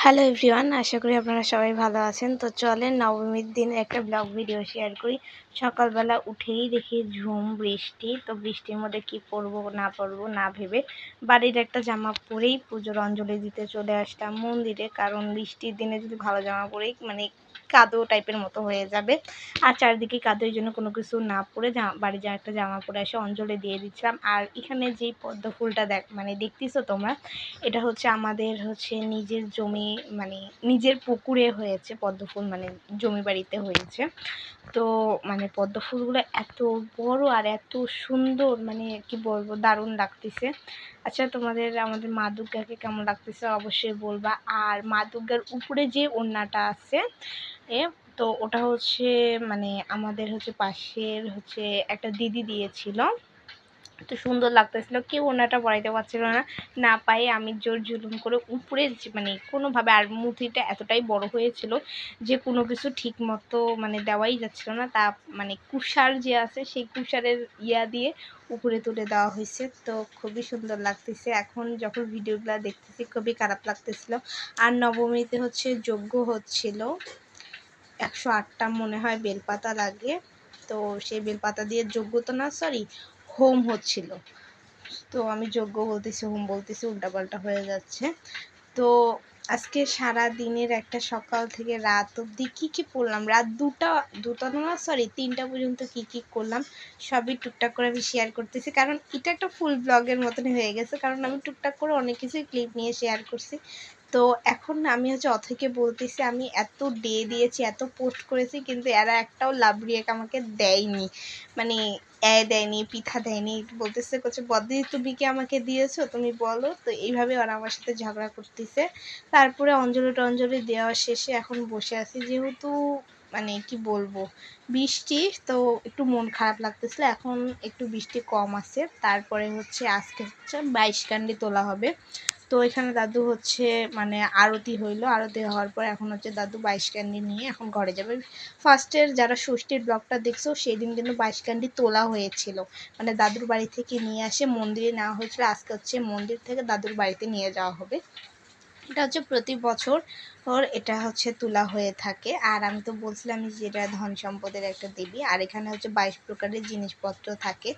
Hello everyone, আশা করি আপনারা সবাই ভালো আছেন। তো চলেন নবমীর দিন একটা ব্লগ ভিডিও শেয়ার করি। সকালবেলা উঠেই দেখি ঝুম বৃষ্টি। তো বৃষ্টির মধ্যে কি পরবো না ভেবে বাড়ির একটা জামা পরেই পুজোর অঞ্জলি দিতে চলে আসলাম মন্দিরে। কারণ বৃষ্টির দিনে যদি ভালো জামা পরেই কাদো টাইপের মতো হয়ে যাবে, আর চারিদিকে কাদো, এই জন্য কোনো কিছু না পরে বাড়ি যা একটা জামা পরে এসে অঞ্জলি দিয়ে দিচ্ছিলাম। আর এখানে যেই পদ্ম ফুলটা দেখতেছো তোমরা, এটা হচ্ছে আমাদের নিজের জমি, নিজের পুকুরে হয়েছে পদ্ম ফুল, জমি বাড়িতে হয়েছে। তো পদ্ম ফুলগুলো এত বড় আর এত সুন্দর, কি বলবো, দারুণ লাগতেছে। আচ্ছা, তোমাদের আমাদের মা দুর্গাকে কেমন লাগতেছে অবশ্যই বলবা। আর মা দুর্গার উপরে যে ওড়নাটা আছে তো ওটা আমাদের পাশের একটা দিদি দিয়েছিল। তো সুন্দর লাগতেছিল, কেউ ওনাটা পরাইতে পারছিল না। না পায়ে আমি জোর জুলুম করে উপরে কোনোভাবে, আর মুঠিটা এতটাই বড় হয়েছিল যে কোনো কিছু ঠিক মতো দেওয়াই যাচ্ছিল না। তা কুষার যে আছে সেই কুষারের দিয়ে উপরে তুলে দেওয়া হয়েছে। তো খুবই সুন্দর লাগতেছে। এখন যখন ভিডিওগুলো দেখতেছি খুবই খারাপ লাগতেছিল। আর নবমীতে যজ্ঞ হচ্ছিল, 108টা মনে হয় বেলপাতা লাগে। তো সেই বেলপাতা দিয়ে যজ্ঞ তো না, সরি, হোম হচ্ছিল। তো আমি যজ্ঞ বলতেছি হোম বলতেছি, উল্টাপাল্টা হয়ে যাচ্ছে। তো আজকে সারা দিনের একটা সকাল থেকে রাত অবধি কি করলাম, রাত দুটা না, সরি, 3টা পর্যন্ত কি করলাম সবই টুকটাক করে আমি শেয়ার করতেছি। কারণ এটা একটা ফুল ব্লগের মতনই হয়ে গেছে, কারণ আমি টুকটাক করে অনেক কিছুই ক্লিপ নিয়ে শেয়ার করছি। তো এখন আমি অথৈকে বলতেছি, আমি এত ডে দিয়েছি, এত পোস্ট করেছি, কিন্তু এরা একটাও লাভ রিয়েক্ট আমাকে দেয়নি, দেয়নি, পিঠা দেয়নি। বলতেছে, বদি তুমি কি আমাকে দিয়েছো, তুমি বলো। তো এইভাবে ওরা আমার সাথে ঝগড়া করতেছে। তারপরে অঞ্জলি দেওয়া শেষে এখন বসে আছি, যেহেতু কি বলবো, বৃষ্টি, তো একটু মন খারাপ লাগতেছিল। এখন একটু বৃষ্টি কম আছে। তারপরে আজকে 22 কান্ডি তোলা হবে। তো এখানে দাদু আরতি হইলো, আরতি হওয়ার পর এখন দাদু 22 কান্ডি নিয়ে এখন ঘরে যাবে। ফার্স্টের যারা ষষ্ঠীর ব্লগটা দেখছো, সেই দিন কিন্তু 22 কান্ডি তোলা হয়েছিল, দাদুর বাড়ি থেকে নিয়ে আসে মন্দিরে নেওয়া হয়েছিল। আজকে মন্দির থেকে দাদুর বাড়িতে নিয়ে যাওয়া হবে। এটা প্রতি বছর এটা তোলা হয়ে থাকে। আর আমি তো বলছিলাম যে এটা ধন সম্পদের একটা দেবী। আর এখানে 22 প্রকারের জিনিসপত্র থাকে।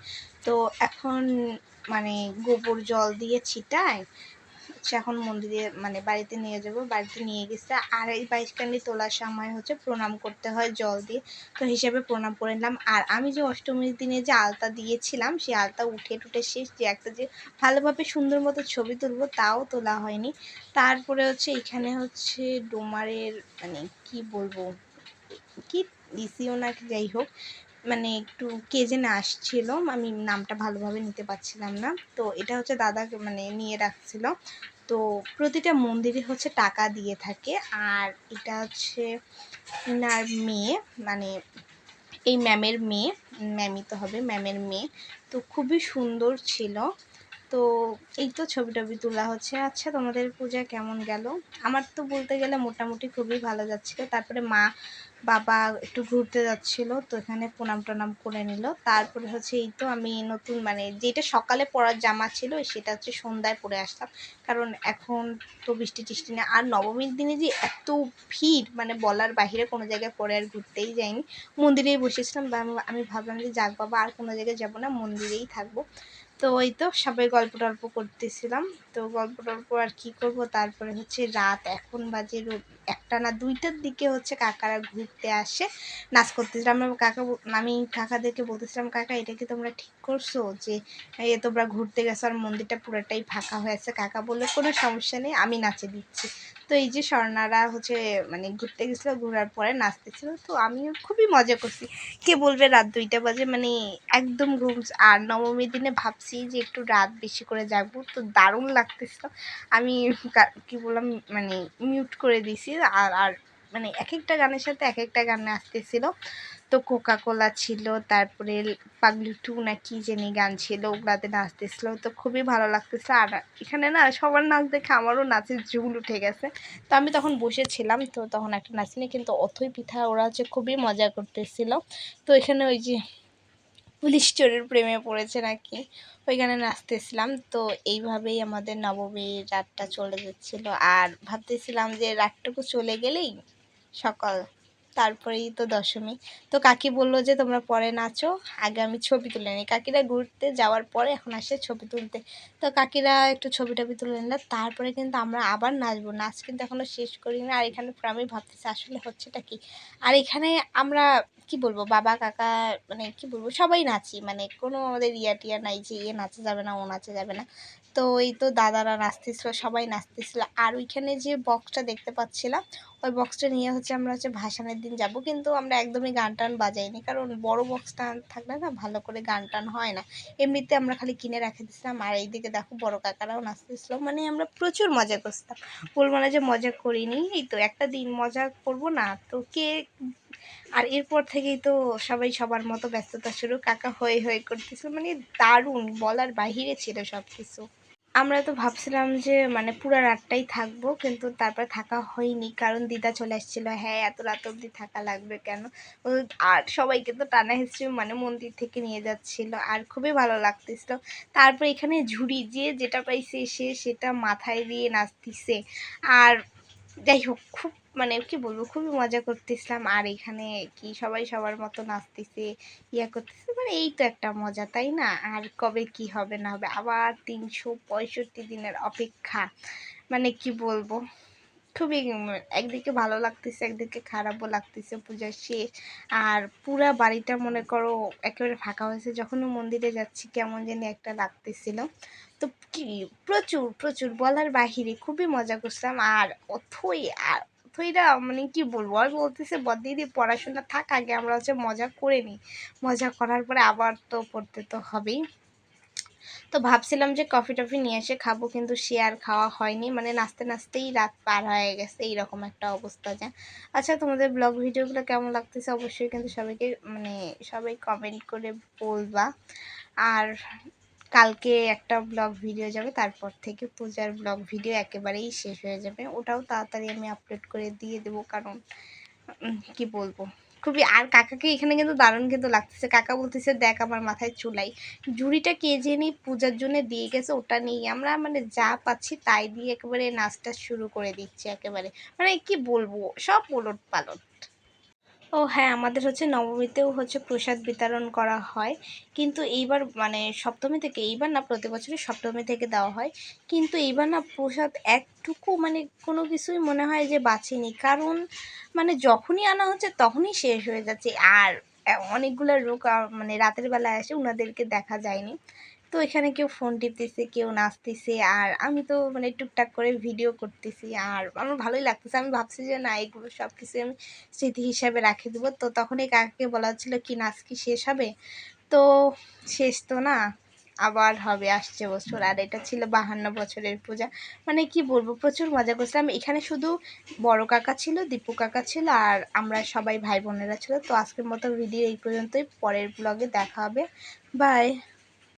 তো এখন গোবর জল দিয়ে ছিটায় এখন মন্দিরে বাড়িতে নিয়ে যাব। বাড়িতে নিয়ে গেছে। আর এই 22 কান্ডি তোলার সময় প্রণাম করতে হয় জল দিয়ে, তো হিসেবে প্রণাম করে নিলাম। আর আমি যে অষ্টমীর দিনে যে আলতা দিয়েছিলাম, সেই আলতা উঠে শেষ, যে একটা যে ভালোভাবে সুন্দর মতো ছবি তুলবো তাও তোলা হয়নি। তারপরে এখানে ডোমারের কি বলবো, কি দিছিও না, যাই হোক, একটু কে যেন আসছিল, আমি নামটা ভালোভাবে নিতে পারছিলাম না। তো এটা দাদা নিয়ে রাখছিল। তো প্রতিটা মন্দিরে টাকা দিয়ে থাকে। আর এটা ইনার মেয়ে, এই ম্যামের মেয়ে, ম্যামই তো হবে, ম্যামের মেয়ে। তো খুবই সুন্দর ছিল। তো এই তো ছবি টবি তোলা হচ্ছে। আচ্ছা, তোমাদের পূজা কেমন গেল? আমার তো বলতে গেলে মোটামুটি খুবই ভালো যাচ্ছিল। তারপরে মা বাবা একটু ঘুরতে যাচ্ছিল, তো এখানে প্রণাম টনাম করে নিল। তারপরে এই তো আমি নতুন যেটা সকালে পরার জামা ছিল সেটা সন্ধ্যায় পরে আসলাম, কারণ এখন তো বৃষ্টি টিষ্টি না। আর নবমীর দিনে যে এত ভিড়, বলার বাহিরে, কোনো জায়গায় পরে আর ঘুরতেই যাইনি, মন্দিরেই বসেছিলাম। আমি ভাবলাম যে যাক বাবা, আর কোনো জায়গায় যাবো না, মন্দিরেই থাকবো। তো এই তো সবাই গল্প টল্প করতেছিলাম। তো গল্প টল্প আর কি করব। তারপরে রাত, এখন বাজে 1টা না 2টার দিকে কাকারা ঘুরতে আসে, নাচ করতেছিলাম। আমি কাকাদেরকে বলতেছিলাম, কাকা এটা কি তোমরা ঠিক করছো যে তোমরা ঘুরতে গেছো আর মন্দিরটা পুরোটাই ফাঁকা হয়েছে? কাকা বললো, কোনো সমস্যা নেই, আমি নাচে দিচ্ছি। তো এই যে স্বর্ণারা ঘুরতে গেছিলো, ঘোরার পরে নাচতেছিল। তো আমি খুবই মজা করছি। কে বলবে রাত 2টা বাজে, একদম ঘুম। আর নবমীর দিনে ভাবছি যে একটু রাত বেশি করে জাগবো, তো দারুণ লাগতেছিল। আমি কি বললাম, মিউট করে দিছি। আর আর এক একটা গানের সাথে এক একটা গান আসতেছিল। তো কোকা কোলা ছিল, তারপরে পাগলু টু না কি জানি গান ছিল, ওগুলাতে নাচতেছিল। তো খুবই ভালো লাগতেছিল। আর এখানে না সবার নাচ দেখে আমারও নাচের ঝুল উঠে গেছে। তো আমি তখন বসেছিলাম, তো তখন একটা নাচিনি, কিন্তু অথই পিঠা ওরা খুবই মজা করতেছিল। তো এখানে ওই যে পুলিশ চোরের প্রেমে পড়েছে নাকি, ওইখানে নাচতেছিলাম। তো এইভাবেই আমাদের নবমীর রাতটা চলে যাচ্ছিল। আর ভাবতেছিলাম যে রাতটুকু চলে গেলেই সকাল, তারপরেই তো দশমী। তো কাকি বললো যে তোমরা পরে নাচো, আগে আমি ছবি তুলে নিই। কাকিরা ঘুরতে যাওয়ার পরে এখন আসে ছবি তুলতে। তো কাকিরা একটু ছবি টবি তুলে নিল, তারপরে কিন্তু আমরা আবার নাচবো। নাচ কিন্তু এখনো শেষ করি না। আর এখানে আমি ভাবতেছি আসলে হচ্ছেটা কি। আর এখানে আমরা কি বলবো, বাবা কাকা মানে কি বলবো সবাই নাচি, মানে কোনো আমাদের ইয়া টিয়া নাই যে এ নাচা যাবে না ও নাচা যাবে না। তো এই তো দাদারা নাচতেছিল, সবাই নাচতেছিল। আর ওইখানে যে বক্সটা দেখতে পাচ্ছিলাম, ওই বক্সটা নিয়ে আমরা ভাসানের দিন যাব। কিন্তু আমরা একদমই গান টান বাজাইনি, কারণ বড় বক্সটা থাকলে না ভালো করে গান টান হয় না। এমনিতে আমরা খালি কিনে রেখে দিয়েছিলাম। আর এইদিকে দেখো বড় কাকারাও নাচতেছিল, মানে আমরা প্রচুর মজা করছিলাম। বলবো না যে মজা করিনি, এই তো একটা দিন মজা করবো না তো কে। আর এরপর থেকেই তো সবাই সবার মতো ব্যস্ততা শুরু, কাকা হয়ে হয়ে করতেছিল, মানে দারুণ, বলার বাহিরে ছিল সব কিছু। আমরা তো ভাবছিলাম যে মানে পুরো রাতটাই থাকবো, কিন্তু তারপর থাকা হয়নি, কারণ দিদা চলে আসছিল। হ্যাঁ, এত রাত অবধি থাকা লাগবে কেন। আর সবাইকে তো টানা হিস্ট্রি মানে মন্দির থেকে নিয়ে যাচ্ছিল, আর খুবই ভালো লাগতেছিল। তারপর এখানে ঝুড়ি যে যেটা পাইছে সে সেটা মাথায় দিয়ে নাচতেছে। আর যাই হোক, খুব মানে কি বলবো, খুবই মজা করতেছিলাম। আর এখানে কি সবাই সবার মতো নাচতেছে, ইয়া করতেছে, মানে এই তো একটা মজা, তাই না? আর কবে কি হবে না হবে, আবার 365 দিনের অপেক্ষা। মানে কি বলবো, খুবই একদিকে ভালো লাগতেছে, একদিকে খারাপও লাগতেছে। পূজা শেষ, আর পুরা বাড়িটা মনে করো একেবারে ফাঁকা হয়েছে। যখনই মন্দিরে যাচ্ছি কেমন জানি একটা লাগতেছিল। তো কি প্রচুর প্রচুর বলার বাহিরে খুবই মজা করছিলাম। আর অথই আর অথইরা মানে কি বলবো, আর বলতেছে বদিদি পড়াশোনা থাক, আগে আমরা মজা করে নিই, মজা করার পরে আবার তো পড়তে তো হবেই। তো ভাবছিলাম যে কফি টফি নিয়ে এসে খাবো, কিন্তু সে আর খাওয়া হয়নি, মানে নাচতে নাচতেই রাত পার হয়ে গেছে, এইরকম একটা অবস্থা যা। আচ্ছা, তোমাদের ব্লগ ভিডিওগুলো কেমন লাগতেছে অবশ্যই কিন্তু সবাইকে মানে সবাই কমেন্ট করে বলবা। আর কালকে একটা ব্লগ ভিডিও যাবে, তারপর থেকে পূজার ব্লগ ভিডিও একেবারেই শেষ হয়ে যাবে। ওটাও তাড়াতাড়ি আমি আপলোড করে দিয়ে দেবো, কারণ কি বলবো, খুবই। আর কাকাকে এখানে কিন্তু দারুণ কিন্তু লাগতেছে। কাকা বলতেছে দেখ আমার মাথায় চুলাই, ঝুড়িটা কে জানি পূজার জন্য দিয়ে গেছে, ওটা নিয়ে আমরা মানে যা পাচ্ছি তাই দিয়ে একেবারে নাচটা শুরু করে দিচ্ছি একেবারে, মানে কি বলবো সব ওলট পালট। ও হ্যাঁ, আমাদের নবমীতেও প্রসাদ বিতরণ করা হয়, কিন্তু এইবার মানে সপ্তমী থেকে, এইবার না প্রতি বছরই সপ্তমী থেকে দেওয়া হয়। কিন্তু এইবার না প্রসাদ একটুকু মানে কোনো কিছুই মনে হয় যে বাঁচেনি, কারণ মানে যখনই আনা হচ্ছে তখনই শেষ হয়ে যাচ্ছে। আর অনেকগুলো লোক মানে রাতের বেলায় আসে, ওনাদেরকে দেখা যায়নি। তো এখানে কেউ ফোন টিপতেছে, কেউ নাচতেছে, আর আমি তো মানে টুকটাক করে ভিডিও করতেছি। আর আমার ভালোই লাগতেছে, আমি ভাবছি যে না এগুলো সব কিছু আমি স্মৃতি হিসাবে রাখে দেবো। তো তখনই কাকাকে বলা হচ্ছিল কি নাচ কি শেষ হবে, তো শেষ তো না, আবার হবে আসছে বছর। আর এটা ছিল 52 বছরের পূজা, মানে কি বলবো প্রচুর মজা করছিলাম। এখানে শুধু বড় কাকা ছিল, দীপু কাকা ছিল, আর আমরা সবাই ভাই বোনেরা ছিল। তো আজকের মতো ভিডিও এই পর্যন্তই, পরের ব্লগে দেখা হবে, বাই।